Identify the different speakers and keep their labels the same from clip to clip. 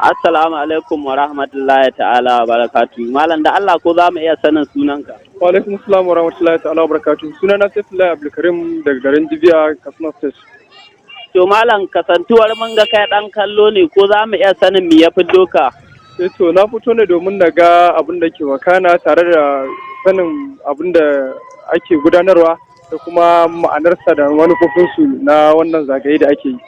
Speaker 1: Assalamu alaikum wa rahmatullahi ta'ala wa barakatuhu. Malam da Allah ko za mu iya sanin sunanka?
Speaker 2: Wa alaikum assalam wa rahmatullahi ta'ala wa barakatuhu. Sunana Saifullah Abdulkarim daga garin Jibiya, Katsina State.
Speaker 1: To malam kasantuwar mun ga kai dan kallo ne ko za mu iya sanin me ya fito ka?
Speaker 2: To na fito ne domin na ga abin da ke wakana tare da sanin abin da ake gudanarwa da kuma ma'anarsa da manufofinsu na wannan zagaye da ake yi.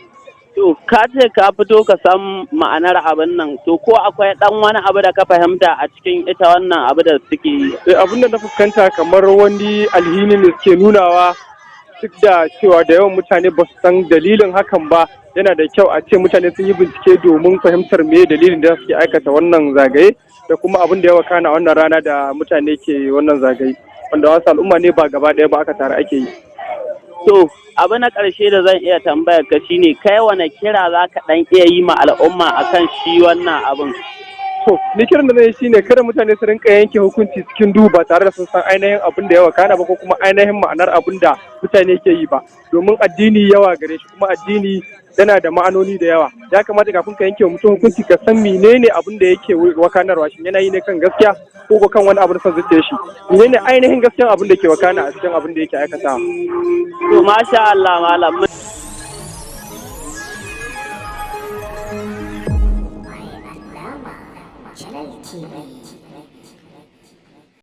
Speaker 1: To ka ce ka fito ka san ma'anar abin nan, to ko akwai dan wani abu da ka fahimta a cikin ita wannan abu da suke yi?
Speaker 2: Abin da na fuskanta kamar wani alhini ne suke nunawa, duk da cewa da yawan mutane ba su san dalilin hakan ba. Yana da kyau a ce mutane sun yi bincike domin fahimtar me dalilin da suke aikata wannan zagaye da kuma abin da ya wakana wannan rana da mutane ke wannan zagaye, wanda wasu al'umma ne ba gaba ɗaya ba aka tare ake yi.
Speaker 1: To abu na ƙarshe da zan iya tambayar ka shine kai wane kira za ka ɗan iya yi ma al'umma akan shi wannan abin?
Speaker 2: To ni kiran da zan yi shine kada mutane su rinka yanke hukunci cikin duhu ba tare da sun san ainihin abin da ya wakana ba ko kuma ainihin ma'anar abin da mutane ke yi ba, domin addini yawa gare shi kuma addini yana da ma'anoni da yawa. Ya kamata kafin ka yanke wa mutum hukunci ka san menene abin da yake wakanarwa, shin yana yi ne kan gaskiya ko kan wani abu da son zuciya shi, menene ainihin gaskiyan abin da ke wakana a cikin abin da yake aikata.
Speaker 1: To masha Allah malam.